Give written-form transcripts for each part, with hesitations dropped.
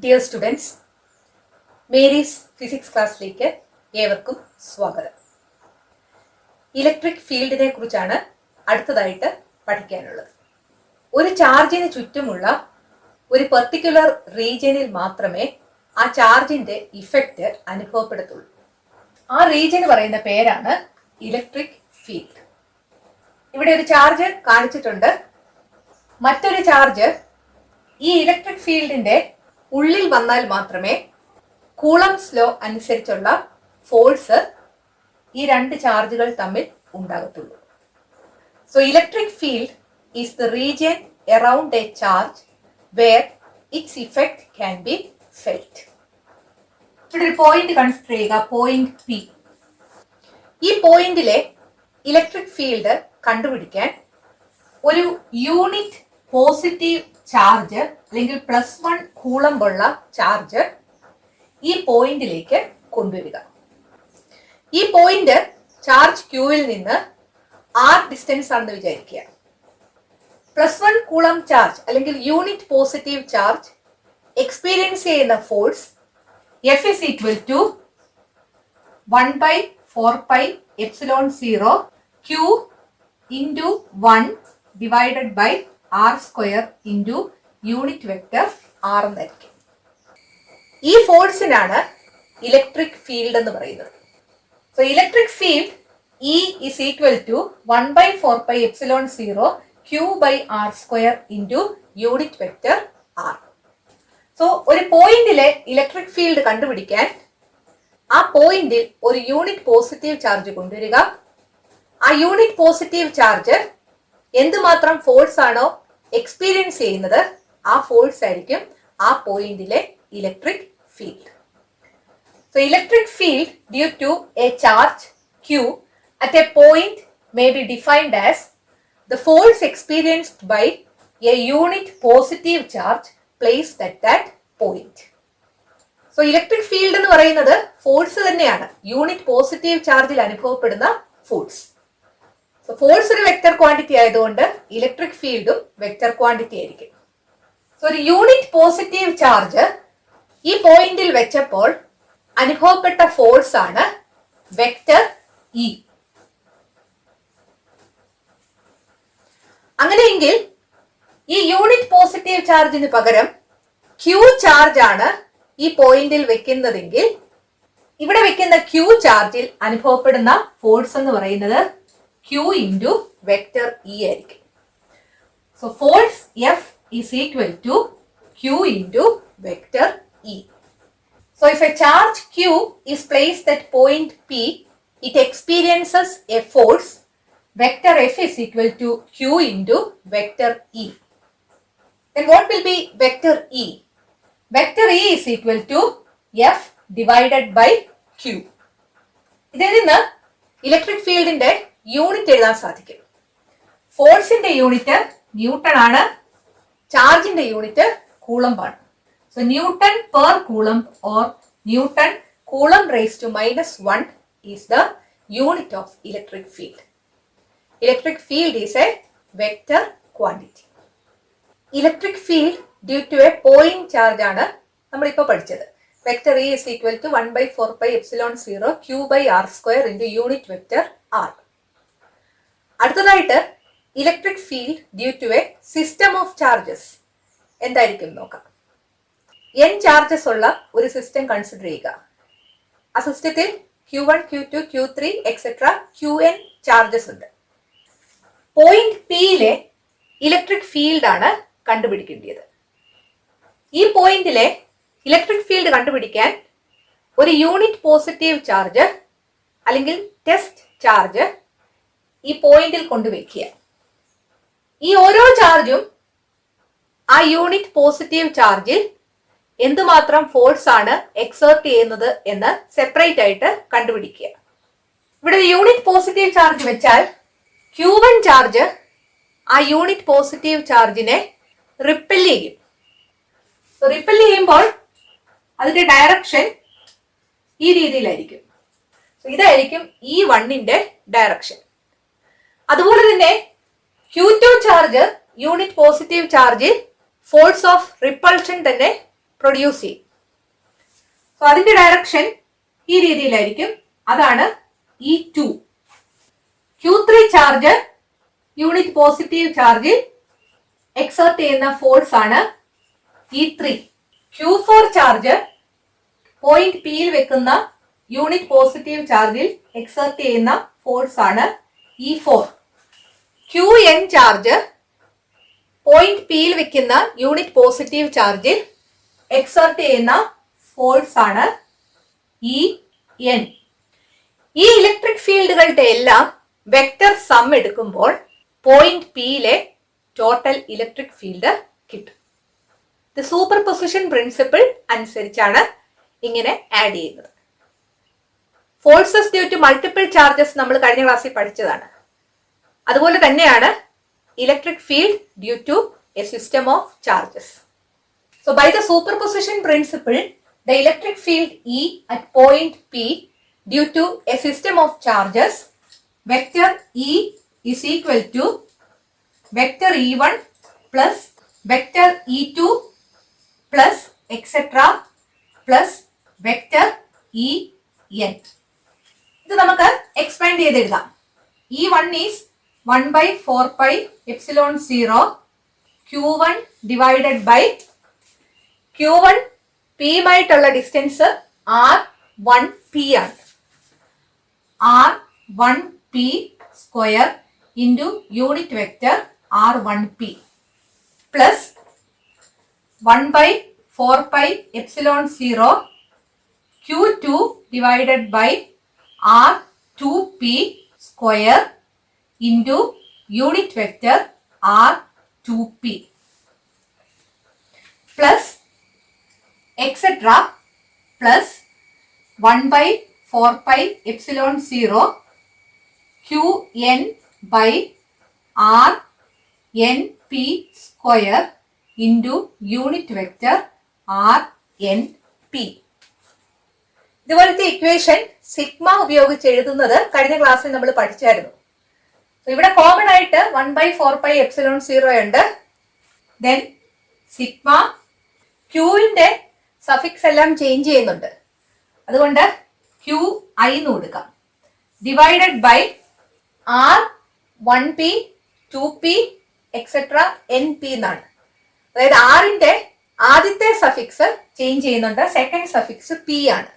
Dear students, Mary's physics ക്ലാസ്സിലേക്ക് ഏവർക്കും സ്വാഗതം. ഇലക്ട്രിക് ഫീൽഡിനെ കുറിച്ചാണ് അടുത്തതായിട്ട് പഠിക്കാനുള്ളത്. ഒരു ചാർജിന് ചുറ്റുമുള്ള ഒരു പെർട്ടിക്കുലർ റീജിയനിൽ മാത്രമേ ആ ചാർജിന്റെ ഇഫക്റ്റ് അനുഭവപ്പെടത്തുള്ളൂ. ആ റീജിയന് പറയുന്ന പേരാണ് ഇലക്ട്രിക് ഫീൽഡ്. ഇവിടെ ഒരു ചാർജ് കാണിച്ചിട്ടുണ്ട്. മറ്റൊരു ചാർജ് ഈ ഇലക്ട്രിക് ഫീൽഡിന്റെ ഉള്ളിൽ വന്നാൽ മാത്രമേ കൂളംസ് ലോ അനുസരിച്ചുള്ള ഫോഴ്സ് ഈ രണ്ട് ചാർജുകൾ തമ്മിൽ ഉണ്ടാകത്തുള്ളൂ. So electric field is the region around a charge where its effect can be felt. ഇവിടെ ഒരു പോയിന്റ് കൺസിഡർ ചെയ്യുക, പോയിന്റ് പി. ഈ പോയിന്റിലെ ഇലക്ട്രിക് ഫീൽഡ് കണ്ടുപിടിക്കാൻ ഒരു യൂണിറ്റ് പോസിറ്റീവ് ചാർജ് അല്ലെങ്കിൽ +1 കൂളംബുള്ള ചാർജ് ഈ പോയിന്റിലേക്ക് കൊണ്ടുവരിക. ഈ പോയിന്റ് ചാർജ് ക്യൂവിൽ നിന്ന് r ഡിസ്റ്റൻസ് ആണെന്ന് വിചാരിക്കുക. +1 കൂളം ചാർജ് അല്ലെങ്കിൽ യൂണിറ്റ് പോസിറ്റീവ് ചാർജ് എക്സ്പീരിയൻസ് ചെയ്യുന്ന force F is equal to 1/4πε0 Q into 1 divided by r² into unit vector r എന്നായിരിക്കും. ഈ ഫോഴ്സിനാണ് ഇലക്ട്രിക് ഫീൽഡ് എന്ന് പറയുന്നത്. So electric field E is equal to 1/4πε0 Q by r² into unit vector r. So ഒരു പോയിന്റിലെ electric field കണ്ടുപിടിക്കാൻ ആ പോയിന്റിൽ ഒരു യൂണിറ്റ് പോസിറ്റീവ് ചാർജ് കൊണ്ടുവരിക. ആ യൂണിറ്റ് പോസിറ്റീവ് ചാർജ് എന്തുമാത്രം ഫോഴ്സ് ആണോ എക്സ്പീരിയൻസ് ചെയ്യുന്നത് ആ ഫോഴ്സ് ആയിരിക്കും ആ പോയിന്റിലെ electric field. So electric field due to a charge Q at a point may be defined as the force experienced by a unit positive charge placed at that point. So electric field എന്ന് പറയുന്നത് force തന്നെയാണ്, unit positive ചാർജിൽ അനുഭവപ്പെടുന്ന force. So force ഒരു vector quantity ആയതുകൊണ്ട് electric ഫീൽഡും vector quantity ആയിരിക്കും. So ഒരു യൂണിറ്റ് പോസിറ്റീവ് ചാർജ് ഈ പോയിന്റിൽ വെച്ചപ്പോൾ അനുഭവപ്പെട്ട ഫോഴ്സ് ആണ് വെക്റ്റർ ഇ. അങ്ങനെയെങ്കിൽ ഈ യൂണിറ്റ് പോസിറ്റീവ് ചാർജിന് പകരം ക്യൂ ചാർജ് ആണ് ഈ പോയിന്റിൽ വെക്കുന്നതെങ്കിൽ ഇവിടെ വെക്കുന്ന ക്യൂ ചാർജിൽ അനുഭവപ്പെടുന്ന ഫോഴ്സ് എന്ന് പറയുന്നത് Q into vector E ആയിരിക്കും. So force F is equal to Q into vector E. So if a charge Q is placed at point P, it experiences a force vector F is equal to Q into vector E. Then what will be vector E? Vector E is equal to F divided by Q. ഇതിൽ നിന്ന് electric ഫീൽഡിന്റെ unit എഴുതാൻ സാധിക്കും. ഫോഴ്സിന്റെ unit newton ആണ്, ചാർജിന്റെ unit coulomb ആണ്. So newton per coulomb or newton coulomb raised to -1 is the unit of electric field. Electric field is a vector quantity. Electric field due to a point charge ആണ് നമ്മളിപ്പോൾ പഠിച്ചത്. Vector E is equal to 1/4πε0 Q by r² into unit vector r. അടുത്തതായിട്ട് electric field due to a system of charges എന്തായിരിക്കും നോക്കാം. n charges ഉള്ള ഒരു system consider ചെയ്യുക. ആ സിസ്റ്റത്തിൽ Q1, Q2, Q3 etcetera Qn charges ഉണ്ട്. പോയിന്റ് പിയിലെ ഇലക്ട്രിക് ഫീൽഡ് ആണ് കണ്ടുപിടിക്കേണ്ടത്. ഈ പോയിന്റിലെ ഇലക്ട്രിക് ഫീൽഡ് കണ്ടുപിടിക്കാൻ ഒരു യൂണിറ്റ് പോസിറ്റീവ് ചാർജ് അല്ലെങ്കിൽ ടെസ്റ്റ് ചാർജ് ഈ പോയിന്റിൽ കൊണ്ടുവയ്ക്കുക. ഈ ഓരോ ചാർജും ആ യൂണിറ്റ് പോസിറ്റീവ് ചാർജിൽ എന്തുമാത്രം ഫോഴ്സ് ആണ് എക്സേർട്ട് ചെയ്യുന്നത് എന്ന് സെപ്പറേറ്റ് ആയിട്ട് കണ്ടുപിടിക്കുക. ഇവിടെ യൂണിറ്റ് പോസിറ്റീവ് ചാർജ് വെച്ചാൽ Q1 ചാർജ് ആ യൂണിറ്റ് പോസിറ്റീവ് ചാർജിനെ റിപ്പൽ ചെയ്യും. റിപ്പൽ ചെയ്യുമ്പോൾ അതിന്റെ ഡയറക്ഷൻ ഈ രീതിയിലായിരിക്കും. ഇതായിരിക്കും E1ന്റെ ഡയറക്ഷൻ. അതുപോലെ തന്നെ Q2 ചാർജ് യൂണിറ്റ് പോസിറ്റീവ് ചാർജിൽ ഫോഴ്സ് ഓഫ് റിപ്പൾഷൻ തന്നെ പ്രൊഡ്യൂസ് ചെയ്യും. സോ അതിന്റെ ഡയറക്ഷൻ ഈ രീതിയിലായിരിക്കും. അതാണ് E2. Q3 charge unit positive ചാർജിൽ എക്സേർട്ട് ചെയ്യുന്ന ഫോഴ്സ് ആണ് E3. Q4 ചാർജ് പോയിന്റ് പിയിൽ വെക്കുന്ന യൂണിറ്റ് പോസിറ്റീവ് ചാർജിൽ എക്സേർട്ട് ചെയ്യുന്ന ഫോഴ്സ് ആണ് E4. Qn ചാർജ് പോയിന്റ് പിയിൽ വെക്കുന്ന യൂണിറ്റ് പോസിറ്റീവ് ചാർജിൽ എക്സേർട്ട് ചെയ്യുന്ന ഫോഴ്സ് ആണ് En. ഈ ഇലക്ട്രിക് ഫീൽഡുകളുടെ എല്ലാം വെക്റ്റർ സം എടുക്കുമ്പോൾ പോയിന്റ് പിയിലെ ടോട്ടൽ ഇലക്ട്രിക് ഫീൽഡ് കിട്ടും. ഇത് സൂപ്പർ പൊസിഷൻ പ്രിൻസിപ്പിൾ അനുസരിച്ചാണ് ഇങ്ങനെ ആഡ് ചെയ്യുന്നത്. Forces due to multiple charges നമ്മൾ കഴിഞ്ഞ ക്ലാസ്സിൽ പഠിച്ചതാണ്. അതുപോലെ തന്നെയാണ് electric field due to a system of charges. So by the superposition principle, the electric field E at point P due to a system of charges, vector E is equal to vector E1 plus vector E2 plus etc. plus vector En. ഇത് നമുക്ക് expand ചെയ്തെഴുതാം. E1 is 1 by 4 pi epsilon 0 Q1 divided by Q1 P ആയിട്ടുള്ള distance R1P ആണ്. R1P square into unit vector R1P plus 1 by 4 pi epsilon 0 Q2 divided by R2P square into unit vector R2P plus etc. plus 1 by 4 pi epsilon 0 Qn by Rnp square into unit vector Rnp. ഇതുപോലത്തെ equation sigma ഉപയോഗിച്ച് എഴുതുന്നത് കഴിഞ്ഞ ക്ലാസ്സിൽ നമ്മൾ പഠിച്ചായിരുന്നു. ഇവിടെ common ആയിട്ട് 1 by 4 pi epsilon 0 ഉണ്ട്. Then sigma ക്യൂവിന്റെ suffix എല്ലാം ചേഞ്ച് ചെയ്യുന്നുണ്ട്. അതുകൊണ്ട് QI എന്ന് കൊടുക്കാം. Divided by R1P 2P etcetera NP എന്നാണ്. അതായത് ആറിന്റെ ആദ്യത്തെ സഫിക്സ് ചേഞ്ച് ചെയ്യുന്നുണ്ട്, സെക്കൻഡ് സഫിക്സ് P ആണ്.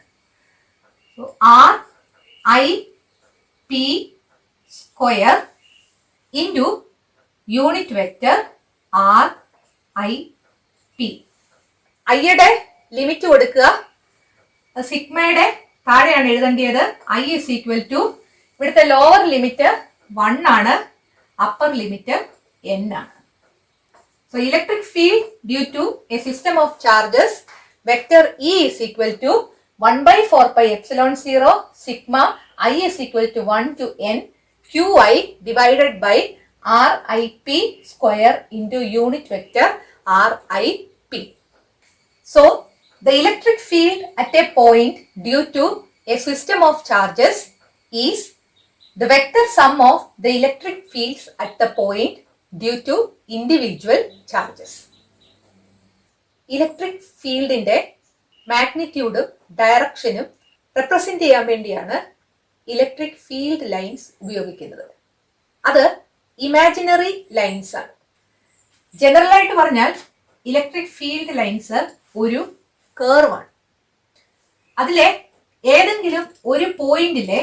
RIP square into unit vector RIP. ഐയുടെ ലിമിറ്റ് കൊടുക്കുക. സിഗ്മയുടെ താഴെയാണ് എഴുതേണ്ടത്. I is equal to ഇവിടുത്തെ ലോവർ ലിമിറ്റ് 1 ആണ്, അപ്പർ ലിമിറ്റ് n ആണ്. So electric field due to a system of charges, vector E is equal to 1 by 4 pi epsilon 0 sigma I is equal to 1 to n QI divided by RIP square into unit vector RIP. So the electric field at a point due to a system of charges is the vector sum of the electric fields at the point due to individual charges. Electric ഫീൽഡിന്റെ മാഗ്നിറ്റ്യൂഡും ഡയറക്ഷനും represent ചെയ്യാൻ വേണ്ടിയാണ് electric field lines ഉപയോഗിക്കുന്നത്. അത് imaginary lines ആണ്. General ആയിട്ട് പറഞ്ഞാൽ electric field lines ഒരു കേർവാണ്. അതിലെ ഏതെങ്കിലും ഒരു പോയിന്റിലെ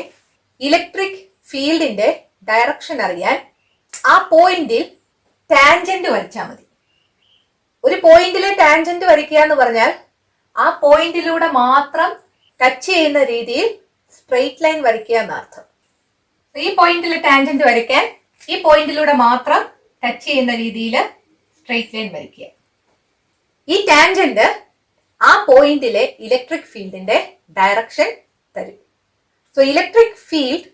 ഇലക്ട്രിക് ഫീൽഡിന്റെ ഡയറക്ഷൻ അറിയാൻ ആ പോയിന്റിൽ ടാൻജന്റ് വരച്ചാൽ മതി. ഒരു പോയിന്റിലെ ടാൻജന്റ് വരയ്ക്കുക എന്ന് പറഞ്ഞാൽ ആ പോയിന്റിലൂടെ മാത്രം ടച്ച് ചെയ്യുന്ന രീതിയിൽ സ്ട്രെയിറ്റ് ലൈൻ വരയ്ക്കുക എന്നർത്ഥം. ഈ പോയിന്റിൽ ടാൻജന്റ് വരയ്ക്കാൻ ഈ പോയിന്റിലൂടെ മാത്രം ടച്ച് ചെയ്യുന്ന രീതിയിൽ സ്ട്രെയിറ്റ് ലൈൻ വരയ്ക്കുക. ഈ ടാൻജന്റ് ആ പോയിന്റിലെ ഇലക്ട്രിക് ഫീൽഡിന്റെ ഡയറക്ഷൻ തരും. So electric field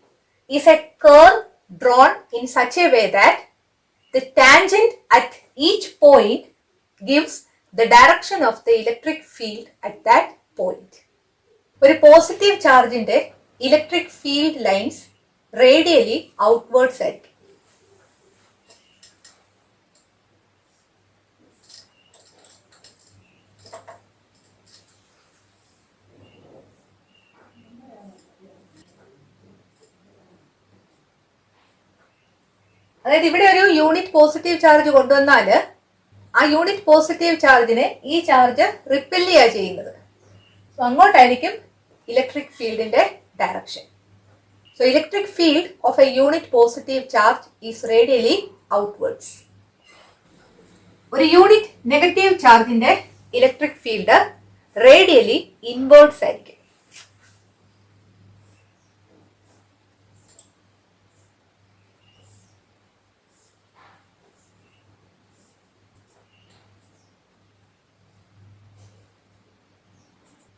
is A curve drawn in such a way that the tangent at each point gives the direction of the electric field at that point. ഒരു positive ചാർജിന്റെ electric field lines radially outwards ആയിരിക്കും. അതായത് ഇവിടെ ഒരു unit positive charge കൊണ്ടുവന്നാൽ ആ unit positive ചാർജിനെ ഈ ചാർജ് റിപ്പൽ ചെയ്യുക ചെയ്യുന്നത്. സോ അങ്ങോട്ടായിരിക്കും ഇലക്ട്രിക് ഫീൽഡിന്റെ direction. So electric field of A unit positive charge is radially outwards. ഒരു യൂണിറ്റ് നെഗറ്റീവ് ചാർജിന്റെ ഇലക്ട്രിക് ഫീൽഡ് റേഡിയലി ഇൻവേർഡ്സ് ആയിരിക്കും.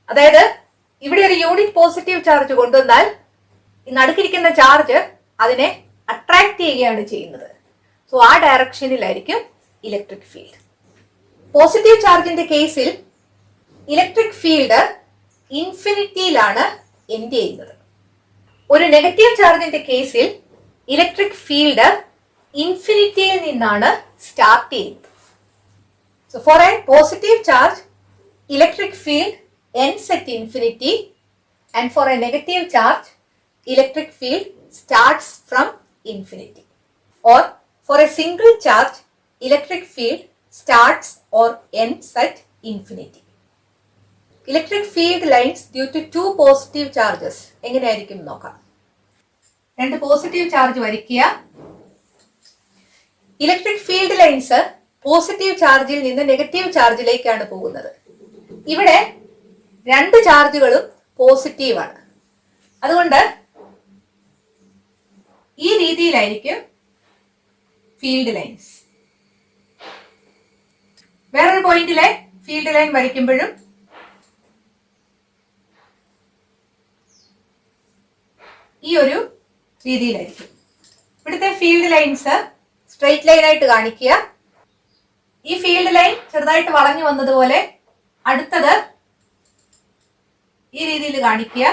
അതായത് ഇവിടെ ഒരു യൂണിറ്റ് പോസിറ്റീവ് ചാർജ് കൊണ്ടുവന്നാൽ ഈ നടുക്കിരിക്കുന്ന ചാർജ് അതിനെ അട്രാക്ട് ചെയ്യുകയാണ് ചെയ്യുന്നത്. സോ ആ ഡയറക്ഷനിലായിരിക്കും ഇലക്ട്രിക് ഫീൽഡ്. പോസിറ്റീവ് ചാർജിന്റെ കേസിൽ ഇലക്ട്രിക് ഫീൽഡ് ഇൻഫിനിറ്റിയിലാണ് എൻഡ് ചെയ്യുന്നത്. ഒരു നെഗറ്റീവ് ചാർജിന്റെ കേസിൽ ഇലക്ട്രിക് ഫീൽഡ് ഇൻഫിനിറ്റിയിൽ നിന്നാണ് സ്റ്റാർട്ട് ചെയ്യുന്നത്. So for a positive charge electric field ends at infinity, and for a negative charge electric field starts from infinity. Or for a single charge electric field starts or ends at infinity. Electric field lines due to two positive charges എങ്ങനെയായിരിക്കും നോക്കാം. രണ്ട് positive charge വരയ്ക്കുക. Electric field lines positive ചാർജിൽ നിന്ന് negative ചാർജിലേക്കാണ് പോകുന്നത്. ഇവിടെ രണ്ട് ചാർജുകളും പോസിറ്റീവ് ആണ്. അതുകൊണ്ട് ഈ രീതിയിലായിരിക്കും ഫീൽഡ് ലൈൻസ്. വേറൊരു പോയിന്റിലെ ഫീൽഡ് ലൈൻ വരയ്ക്കുമ്പോഴും ഈ ഒരു രീതിയിലായിരിക്കും. ഇവിടുത്തെ ഫീൽഡ് ലൈൻസ് സ്ട്രെയിറ്റ് ലൈൻ ആയിട്ട് കാണിക്കുക. ഈ ഫീൽഡ് ലൈൻ ചെറുതായിട്ട് വളഞ്ഞു വന്നതുപോലെ അടുത്തത് ഈ രീതിയിൽ കാണിക്കുക,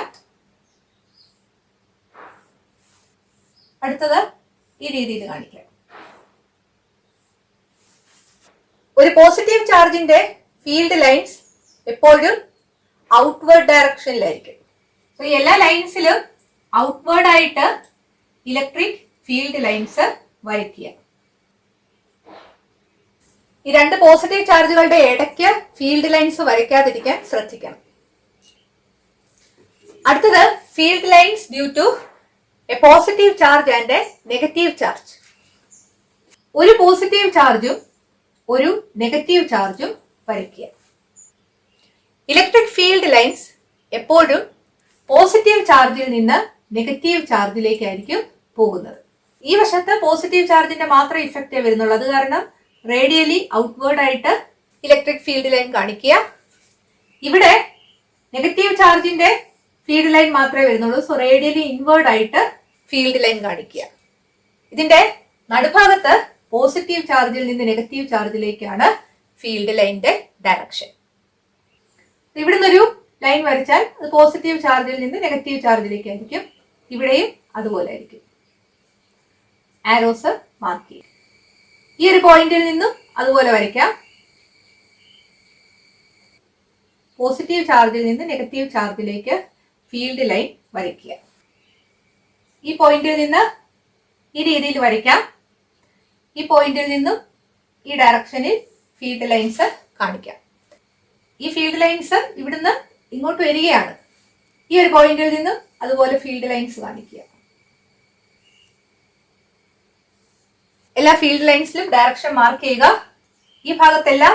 അടുത്തത് ഈ രീതിയിൽ കാണിക്കുക. ഒരു പോസിറ്റീവ് ചാർജിന്റെ ഫീൽഡ് ലൈൻസ് എപ്പോഴും ഔട്ട്വേർഡ് ഡയറക്ഷനിലായിരിക്കും. സോ എല്ലാ ലൈൻസിലും ഔട്ട്വേർഡ് ആയിട്ട് ഇലക്ട്രിക് ഫീൽഡ് ലൈൻസ് വരയ്ക്കുക. ഈ രണ്ട് പോസിറ്റീവ് ചാർജുകളുടെ ഇടയ്ക്ക് ഫീൽഡ് ലൈൻസ് വരയ്ക്കാതിരിക്കാൻ ശ്രദ്ധിക്കണം. അടുത്തത് field lines due to a positive charge and a negative charge. ഒരു പോസിറ്റീവ് ചാർജും ഒരു നെഗറ്റീവ് ചാർജും വരയ്ക്കുക. ഇലക്ട്രിക് ഫീൽഡ് ലൈൻസ് എപ്പോഴും പോസിറ്റീവ് ചാർജിൽ നിന്ന് നെഗറ്റീവ് ചാർജിലേക്കായിരിക്കും പോകുന്നത്. ഈ വശത്ത് പോസിറ്റീവ് ചാർജിന്റെ മാത്രം ഇഫക്റ്റേ വരുന്നുള്ളൂ. അത് കാരണം റേഡിയലി ഔട്ട്വേർഡ് ആയിട്ട് ഇലക്ട്രിക് ഫീൽഡ് ലൈൻ കാണിക്കുക. ഇവിടെ നെഗറ്റീവ് ചാർജിന്റെ ഫീൽഡ് ലൈൻ മാത്രമേ വരുന്നുള്ളൂ. സോ റേഡിയലി ഇൻവേർഡ് ആയിട്ട് ഫീൽഡ് ലൈൻ കാണിക്കുക. ഇതിന്റെ നടുഭാഗത്ത് പോസിറ്റീവ് ചാർജിൽ നിന്ന് നെഗറ്റീവ് ചാർജിലേക്കാണ് ഫീൽഡ് ലൈനിന്റെ ഡയറക്ഷൻ. ഇവിടുന്ന് ഒരു ലൈൻ വരച്ചാൽ അത് പോസിറ്റീവ് ചാർജിൽ നിന്ന് നെഗറ്റീവ് ചാർജിലേക്കായിരിക്കും. ഇവിടെയും അതുപോലെ ആയിരിക്കും. ആരോസ് മാർക്ക് ചെയ്യും. ഈ ഒരു പോയിന്റിൽ നിന്നും അതുപോലെ വരയ്ക്കാം. പോസിറ്റീവ് ചാർജിൽ നിന്ന് നെഗറ്റീവ് ചാർജിലേക്ക് ഫീൽഡ് ലൈൻ വരയ്ക്കുക. ഈ പോയിന്റിൽ നിന്ന് ഈ രീതിയിൽ വരയ്ക്കാം. ഈ പോയിന്റിൽ നിന്നും ഈ ഡയറക്ഷനിൽ ഫീൽഡ് ലൈൻസ് കാണിക്കാം. ഈ ഫീൽഡ് ലൈൻസ് ഇവിടുന്ന് ഇങ്ങോട്ട് വരികയാണ്. ഈ ഒരു പോയിന്റിൽ നിന്നും അതുപോലെ ഫീൽഡ് ലൈൻസ് കാണിക്കുക. എല്ലാ ഫീൽഡ് ലൈൻസിലും ഡയറക്ഷൻ മാർക്ക് ചെയ്യുക. ഈ ഭാഗത്തെല്ലാം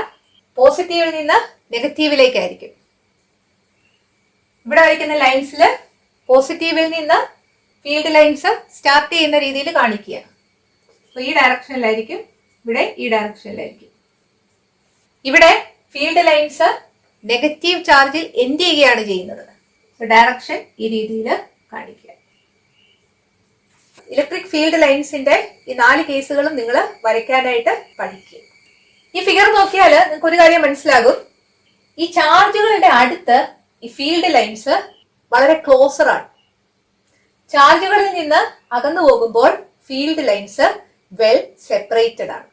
പോസിറ്റീവിൽ നിന്ന് നെഗറ്റീവിലേക്കായിരിക്കും. ഇവിടെ വരയ്ക്കുന്ന ലൈൻസിൽ പോസിറ്റീവിൽ നിന്ന് ഫീൽഡ് ലൈൻസ് സ്റ്റാർട്ട് ചെയ്യുന്ന രീതിയിൽ കാണിക്കുക. സോ ഈ ഡയറക്ഷനിലായിരിക്കും, ഇവിടെ ഈ ഡയറക്ഷനിലായിരിക്കും. ഇവിടെ ഫീൽഡ് ലൈൻസ് നെഗറ്റീവ് ചാർജിൽ എൻഡ് ചെയ്യുകയാണ് ചെയ്യുന്നത്. സോ ഡയറക്ഷൻ ഈ രീതിയിൽ കാണിക്കുക. ഇലക്ട്രിക് ഫീൽഡ് ലൈൻസിന്റെ ഈ 4 കേസുകളും നിങ്ങൾ വരയ്ക്കാനായിട്ട് പഠിക്കുക. ഈ ഫിഗർ നോക്കിയാൽ നിങ്ങൾക്ക് ഒരു കാര്യം മനസ്സിലാകും. ഈ ചാർജുകളുടെ അടുത്ത് ഈ ഫീൽഡ് ലൈൻസ് വളരെ ക്ലോസർ ആണ്. ചാർജുകളിൽ നിന്ന് അകന്നു പോകുമ്പോൾ ഫീൽഡ് ലൈൻസ് വെൽ സെപ്പറേറ്റഡ് ആണ്.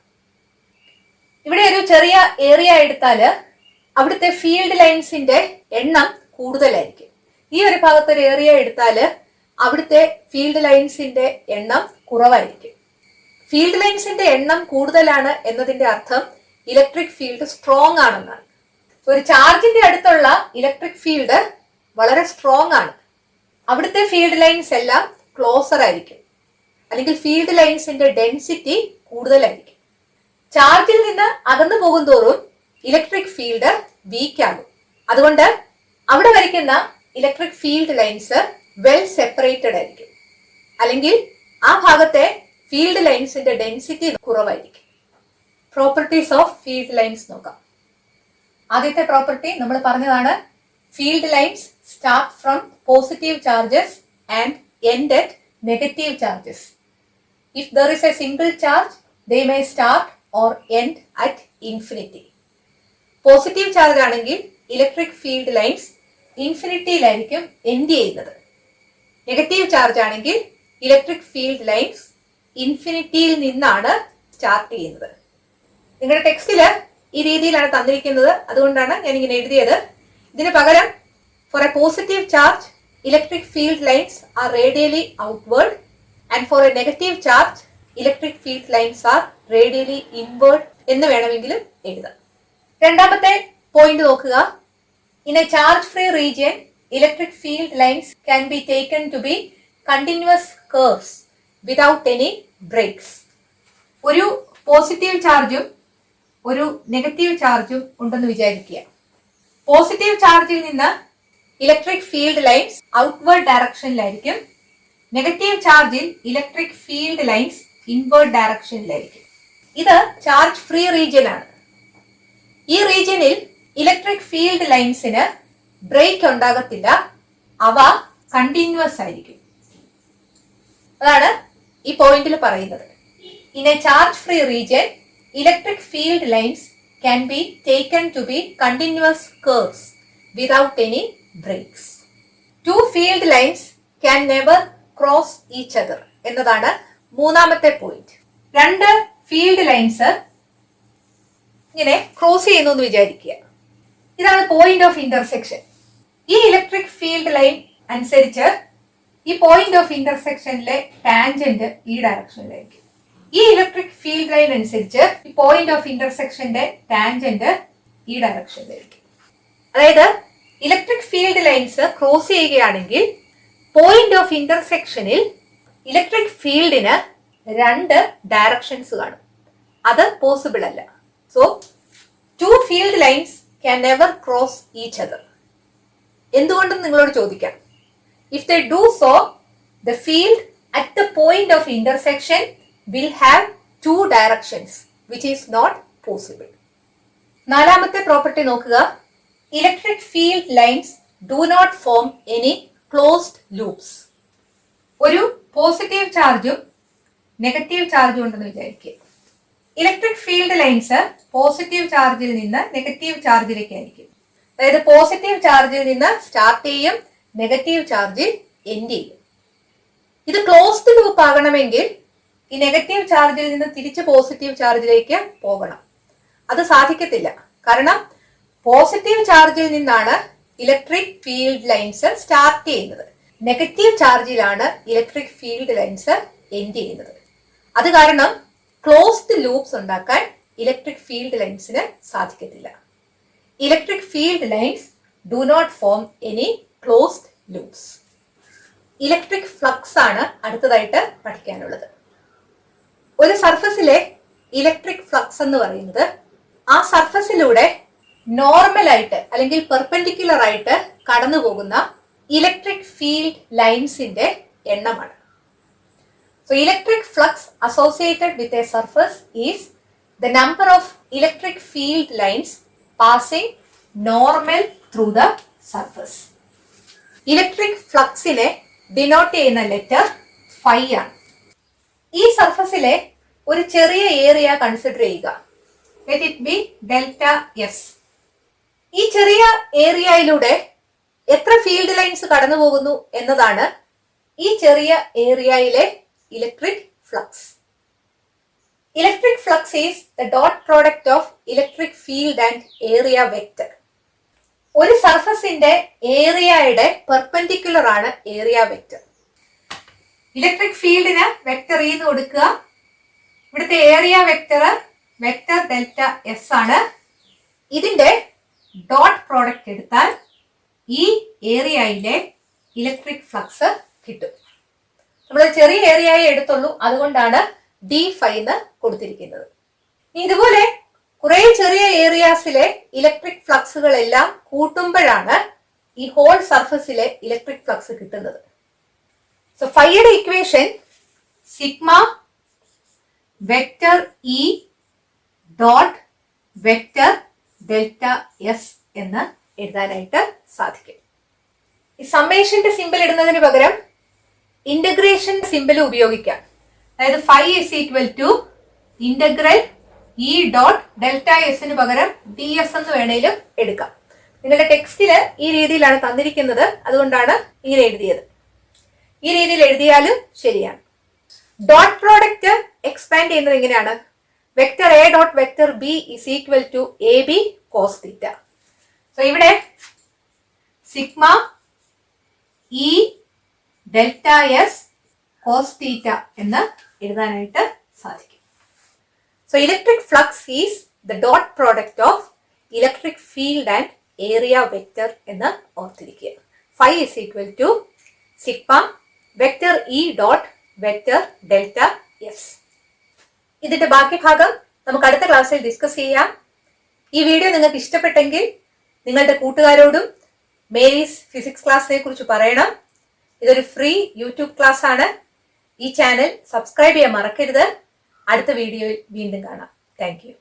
ഇവിടെ ഒരു ചെറിയ ഏരിയ എടുത്താല് അവിടുത്തെ ഫീൽഡ് ലൈൻസിന്റെ എണ്ണം കൂടുതലായിരിക്കും. ഈ ഒരു ഭാഗത്ത് ഒരു ഏരിയ എടുത്താല് അവിടുത്തെ ഫീൽഡ് ലൈൻസിന്റെ എണ്ണം കുറവായിരിക്കും. ഫീൽഡ് ലൈൻസിന്റെ എണ്ണം കൂടുതലാണ് എന്നതിന്റെ അർത്ഥം ഇലക്ട്രിക് ഫീൽഡ് സ്ട്രോങ് ആണെന്നാണ്. ഒരു ചാർജിന്റെ അടുത്തുള്ള ഇലക്ട്രിക് ഫീൽഡ് വളരെ സ്ട്രോങ് ആണ്. അവിടുത്തെ ഫീൽഡ് ലൈൻസ് എല്ലാം ക്ലോസർ ആയിരിക്കും, അല്ലെങ്കിൽ ഫീൽഡ് ലൈൻസിന്റെ ഡെൻസിറ്റി കൂടുതലായിരിക്കും. ചാർജിൽ നിന്ന് അകന്നു പോകും തോറും ഇലക്ട്രിക് ഫീൽഡ് വീക്ക് ആകും. അതുകൊണ്ട് അവിടെ വരയ്ക്കുന്ന electric field lines well separated ആയിരിക്കും, അല്ലെങ്കിൽ ആ ഭാഗത്തെ ഫീൽഡ് ലൈൻസിന്റെ ഡെൻസിറ്റി കുറവായിരിക്കും. പ്രോപ്പർട്ടീസ് ഓഫ് ഫീൽഡ് ലൈൻസ് നോക്കാം. ആദ്യത്തെ പ്രോപ്പർട്ടി നമ്മൾ പറഞ്ഞതാണ്, field lines start from positive charges and end at negative charges. If there is A single charge they may start or end at infinity. Positive charge ആണെങ്കിൽ electric field lines ഇൻഫിനിറ്റിയിലായിരിക്കും end ചെയ്യുന്നത്. Negative charge ആണെങ്കിൽ electric field lines ഇൻഫിനിറ്റിയിൽ നിന്നാണ് start ചെയ്യുന്നത്. നിങ്ങളുടെ ടെക്സ്റ്റില് ഈ രീതിയിലാണ് തന്നിരിക്കുന്നത്, അതുകൊണ്ടാണ് ഞാൻ ഇങ്ങനെ എഴുതിയത്. ഇതിന് പകരം for a positive charge electric field lines are radially outward and for a negative charge electric field lines are radially inward എന്ന് വേണമെങ്കിലും എഴുതാം. രണ്ടാമത്തെ പോയിന്റ് നോക്കുക. In a charge free region electric field lines can be taken to be continuous curves without any breaks. ഒരു positive ചാർജും ഒരു negative ചാർജും ഉണ്ടെന്ന് വിചാരിക്കുക. പോസിറ്റീവ് ചാർജിൽ നിന്ന് ഇലക്ട്രിക് ഫീൽഡ് ലൈൻസ് ഔട്ട്വേർഡ് ഡയറക്ഷനിലായിരിക്കും. നെഗറ്റീവ് ചാർജിൽ ഇലക്ട്രിക് ഫീൽഡ് ലൈൻസ് ഇൻവേർഡ് ഡയറക്ഷനിലായിരിക്കും. ഇത് ചാർജ് ഫ്രീ റീജിയൻ ആണ്. ഈ റീജിയനിൽ ഇലക്ട്രിക് ഫീൽഡ് ലൈൻസിന് ബ്രേക്ക് ഉണ്ടാകത്തില്ല, അവ കണ്ടിന്യൂസ് ആയിരിക്കും. അതാണ് ഈ പോയിന്റിൽ പറയുന്നത്. In a charge free region electric field lines can be taken to be continuous curves without any breaks. Two field lines can never cross each other എന്നതാണ് മൂന്നാമത്തെ പോയിന്റ്. രണ്ട് ഫീൽഡ് ലൈൻസ് ഇങ്ങനെ ക്രോസ് ചെയ്യുന്നു എന്ന് വിചാരിക്കുക. ഇതാണ് പോയിന്റ് ഓഫ് ഇന്റർസെക്ഷൻ. ഈ electric field line അനുസരിച്ച് ഈ പോയിന്റ് ഓഫ് ഇന്റർസെക്ഷനിലെ ടാൻജന്റ് ഈ ഡയറക്ഷനിലായിരിക്കും. ഈ ഇലക്ട്രിക് ഫീൽഡ് ലൈൻ അനുസരിച്ച് ഈ പോയിന്റ് ഓഫ് ഇന്റർസെക്ഷന്റെ ടാൻജന്റ് ഈ ഡയറക്ഷനിലായിരിക്കും. അതായത് ഇലക്ട്രിക് ഫീൽഡ് ലൈൻസ് ക്രോസ് ചെയ്യുകയാണെങ്കിൽ പോയിന്റ് ഓഫ് ഇന്റർസെക്ഷനിൽ ഇലക്ട്രിക് ഫീൽഡിന് രണ്ട് ഡയറക്ഷൻസ് കാണും. അത് പോസിബിൾ അല്ല. So two field lines can never cross each other. എന്തുകൊണ്ടെന്ന് നിങ്ങളോട് ചോദിക്കാം. If they do so the field at the point of intersection will have two directions which is not possible. നാലാമത്തെ property നോക്കുക. Electric field lines do not form any closed loops. ഒരു positive ചാർജും negative ചാർജും ഉണ്ടെന്ന് വിചാരിക്കുക. Electric field lines positive ചാർജിൽ നിന്ന് negative ചാർജിലേക്ക് ആയിരിക്കും. അതായത് പോസിറ്റീവ് ചാർജിൽ നിന്ന് സ്റ്റാർട്ട് ചെയ്യും, നെഗറ്റീവ് ചാർജിൽ എൻഡ് ചെയ്യും. ഇത് ക്ലോസ്ഡ് ലൂപ്പ് ആകണമെങ്കിൽ ഈ നെഗറ്റീവ് ചാർജിൽ നിന്ന് തിരിച്ച് പോസിറ്റീവ് ചാർജിലേക്ക് പോകണം. അത് സാധിക്കത്തില്ല. കാരണം പോസിറ്റീവ് ചാർജിൽ നിന്നാണ് ഇലക്ട്രിക് ഫീൽഡ് ലൈൻസ് സ്റ്റാർട്ട് ചെയ്യുന്നത്, നെഗറ്റീവ് ചാർജിലാണ് ഇലക്ട്രിക് ഫീൽഡ് ലൈൻസ് എൻഡ് ചെയ്യുന്നത്. അത് കാരണം ക്ലോസ്ഡ് ലൂപ്സ് ഉണ്ടാക്കാൻ ഇലക്ട്രിക് ഫീൽഡ് ലൈൻസിന് സാധിക്കത്തില്ല. Electric field lines do not form any closed loops. Electric flux ആണ് അടുത്തതായിട്ട് പഠിക്കാനുള്ളത്. ഒരു സർഫസിലെ ഇലക്ട്രിക് ഫ്ലക്സ് എന്ന് പറയുന്നത് ആ സർഫസിലൂടെ നോർമൽ ആയിട്ട് അല്ലെങ്കിൽ പെർപെൻഡിക്കുലർ ആയിട്ട് കടന്നു പോകുന്ന ഇലക്ട്രിക് ഫീൽഡ് ലൈൻസിന്റെ എണ്ണമാണ്. So electric flux associated with a surface is the number of electric field lines passing normal through the surface. Electric ഫ്ലക്സിനെ ഡിനോട്ട് ചെയ്യുന്ന ലെറ്റർ ഫൈ ആണ്. ഈ സർഫസിലെ ഒരു ചെറിയ ഏരിയ കൺസിഡർ ചെയ്യുക. Let it be delta S. ഈ ചെറിയ ഏരിയയിലൂടെ എത്ര ഫീൽഡ് ലൈൻസ് കടന്നു പോകുന്നു എന്നതാണ് ഈ ചെറിയ ഏരിയയിലെ electric flux. Electric flux is the dot product of electric field and area vector. ഒരു സർഫസിന്റെ ഏരിയയുടെ പെർപെൻഡിക്കുലർ ആണ് ഏരിയ വെക്റ്റർ. ഇലക്ട്രിക് ഫീൽഡിന് വെക്റ്റർ എന്ന് കൊടുക്കുക. ഇവിടുത്തെ area vector vector delta S ആണ്. ഇതിന്റെ ഡോട്ട് പ്രോഡക്റ്റ് എടുത്താൽ ഈ ഏരിയയിലെ ഇലക്ട്രിക് ഫ്ലക്സ് കിട്ടും. നമ്മൾ ചെറിയ ഏരിയയെ എടുത്തുള്ളൂ, അതുകൊണ്ടാണ് d5 എന്ന് കൊടുത്തിരിക്കുന്നത്. ഇതുപോലെ കുറെ ചെറിയ ഏരിയാസിലെ ഇലക്ട്രിക് ഫ്ലക്സുകളെല്ലാം കൂട്ടുമ്പോഴാണ് ഈ ഹോൾ സർഫസിലെ ഇലക്ട്രിക് ഫ്ലക്സ് കിട്ടുന്നത്. സോ ഫൈയുടെ equation sigma vector E dot vector delta S എന്ന് എഴുതാനായിട്ട് സാധിക്കും. ഈ സമ്മേഷന്റെ സിമ്പിൾ ഇടുന്നതിന് പകരം ഇന്റഗ്രേഷൻ സിമ്പിൾ ഉപയോഗിക്കാം. അതായത് phi is equal to integral E dot delta എസിന് പകരം ഡി എസ് എന്ന് വേണേലും എടുക്കാം. നിങ്ങളുടെ ടെക്സ്റ്റില് ഈ രീതിയിലാണ് തന്നിരിക്കുന്നത്, അതുകൊണ്ടാണ് ഇങ്ങനെ എഴുതിയത്. ഈ രീതിയിൽ എഴുതിയാലും ശരിയാണ്. ഡോട്ട് പ്രോഡക്റ്റ് എക്സ്പാൻഡ് ചെയ്യുന്നത് എങ്ങനെയാണ്? Vector A dot vector B is equal to A B cos theta. So ഇവിടെ sigma E delta S cos theta എന്ന് എഴുതാനായിട്ട് സാധിക്കും. So electric flux is the dot product of electric field and area vector എന്ന് ഓർത്തിരിക്കുക. Phi is equal to sigma vector E dot vector delta S. ഇതിന്റെ ബാക്കി ഭാഗം നമുക്ക് അടുത്ത ക്ലാസ്സിൽ ഡിസ്കസ് ചെയ്യാം. ഈ വീഡിയോ നിങ്ങൾക്ക് ഇഷ്ടപ്പെട്ടെങ്കിൽ നിങ്ങളുടെ കൂട്ടുകാരോടും മേരീസ് ഫിസിക്സ് ക്ലാസ്സിനെ കുറിച്ച് പറയണം. ഇതൊരു ഫ്രീ യൂട്യൂബ് ക്ലാസ് ആണ്. ഈ ചാനൽ സബ്സ്ക്രൈബ് ചെയ്യാൻ മറക്കരുത്. അടുത്ത വീഡിയോയിൽ വീണ്ടും കാണാം. Thank you.